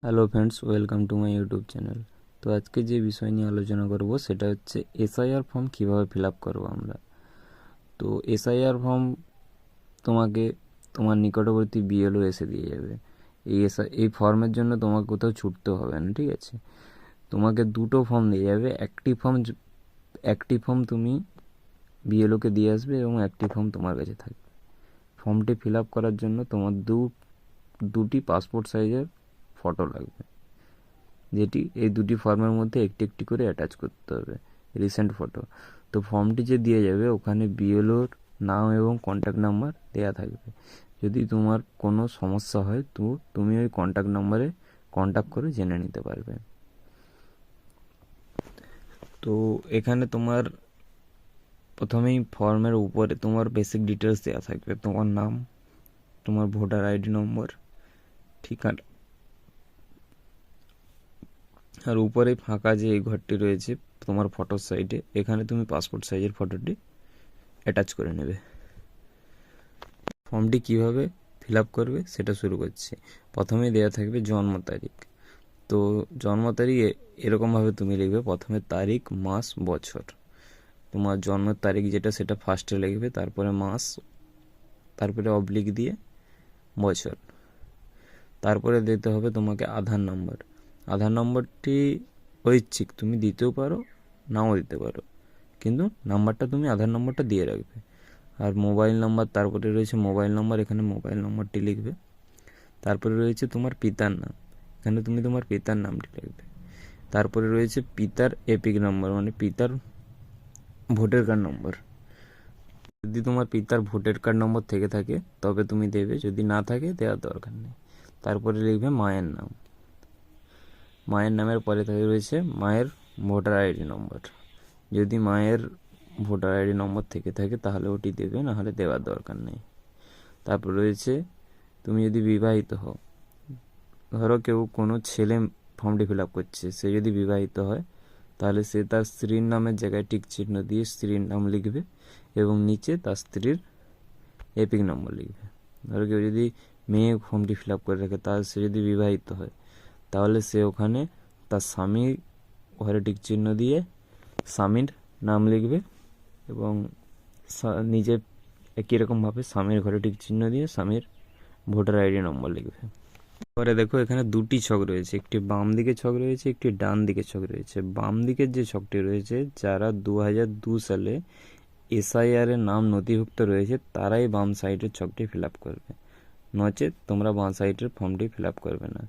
Hello friends, welcome to my YouTube channel. তো আজকে যে বিষয় নিয়ে আলোচনা করব সেটা হচ্ছে এসআইআর ফর্ম কীভাবে ফিল আপ করবো আমরা। তো এসআইআর ফর্ম তোমাকে তোমার নিকটবর্তী বিএলও এসে দিয়ে যাবে। এই ফর্মের জন্য তোমাকে কোথাও ছুটতে হবে না, ঠিক আছে? তোমাকে দুটো ফর্ম দিয়ে যাবে। একটি ফর্ম তুমি বিএলওকে দিয়ে আসবে এবং একটি ফর্ম তোমার কাছে থাকবে। ফর্মটি ফিল আপ করার জন্য তোমার দুটি পাসপোর্ট সাইজের ফটো লাগবে, যেটি এই দুটি ফর্মের মধ্যে একটি একটি করে অ্যাটাচ করতে হবে, রিসেন্ট ফটো। তো ফর্মটি যে দিয়ে যাবে ওখানে বিএলওর নাম এবং কন্ট্যাক্ট নাম্বার দেওয়া থাকবে। যদি তোমার কোনো সমস্যা হয় তো তুমি ওই কন্ট্যাক্ট নাম্বারে কন্ট্যাক্ট করে জেনে নিতে পারবে। তো এখানে তোমার প্রথমেই ফর্মের উপরে তোমার বেসিক ডিটেলস দেওয়া থাকবে, তোমার নাম, তোমার ভোটার আইডি নম্বর, ঠিকানা, আর উপরে ফাঁকা যে এই ঘরটি রয়েছে তোমার ফটোর সাইডে, এখানে তুমি পাসপোর্ট সাইজের ফটোটি অ্যাটাচ করে নেবে। ফর্মটি কিভাবে ফিল আপ করবে সেটা শুরু করছি। প্রথমে দেওয়া থাকবে জন্ম তারিখ। তো জন্ম তারিখ এরকমভাবে তুমি লিখবে, প্রথমে তারিখ, মাস, বছর। তোমার জন্মের তারিখ যেটা সেটা ফার্স্টে লিখবে, তারপরে মাস, তারপরে অবলিক দিয়ে বছর। তারপরে দিতে হবে তোমাকে আধার নম্বর। আধার নম্বরটি ঐচ্ছিক, তুমি দিতেও পারো নাও দিতে পারো, কিন্তু নাম্বারটা তুমি আধার নম্বরটা দিয়ে রাখবে। আর মোবাইল নাম্বার, তারপরে রয়েছে মোবাইল নাম্বার, এখানে মোবাইল নাম্বারটি লিখবে। তারপরে রয়েছে তোমার পিতার নাম, এখানে তুমি তোমার পিতার নামটি লিখবে। তারপরে রয়েছে পিতার এপিক নম্বর, মানে পিতার ভোটার কার্ড নম্বর। যদি তোমার পিতার ভোটার কার্ড নম্বর থেকে থাকে তবে তুমি দেবে, যদি না থাকে দেওয়ার দরকার নেই। তারপরে লিখবে মায়ের নাম। মায়ের নামের পরে থাকে রয়েছে মায়ের ভোটার আইডি নম্বর। যদি মায়ের ভোটার আইডি নম্বর থেকে থাকে তাহলে ওটি দেবে, না হলে দেওয়ার দরকার নেই। তারপর রয়েছে তুমি যদি বিবাহিত হও, ধরো কেউ কোনো ছেলে ফর্মটি ফিল আপ করছে, সে যদি বিবাহিত হয় তাহলে সে তার স্ত্রীর নামের জায়গায় টিক চিহ্ন দিয়ে স্ত্রীর নাম লিখবে এবং নিচে তার স্ত্রীর এপিক নম্বর লিখবে। ধরো কেউ যদি মেয়ে ফর্মটি ফিল আপ করে রাখে, তাহলে সে যদি বিবাহিত হয় তাহলে সে ওখানে তার স্বামীর ঘরে টিক চিহ্ন দিয়ে স্বামীর নাম লিখবে এবং নিজে একই রকমভাবে স্বামীর ঘরে টিক চিহ্ন দিয়ে স্বামীর ভোটার আইডি নম্বর লিখবে। পরে দেখো এখানে দুটি ছক রয়েছে, একটি বাম দিকে ছক রয়েছে, একটি ডান দিকে ছক রয়েছে। বাম দিকের যে ছকটি রয়েছে, যারা 2002 সালে এসআইআর এর নাম নথিভুক্ত রয়েছে তারাই বাম সাইডের ছকটি ফিল আপ করবে, নচেত তোমরা বাম সাইডের ফর্মটি ফিল আপ করবে না।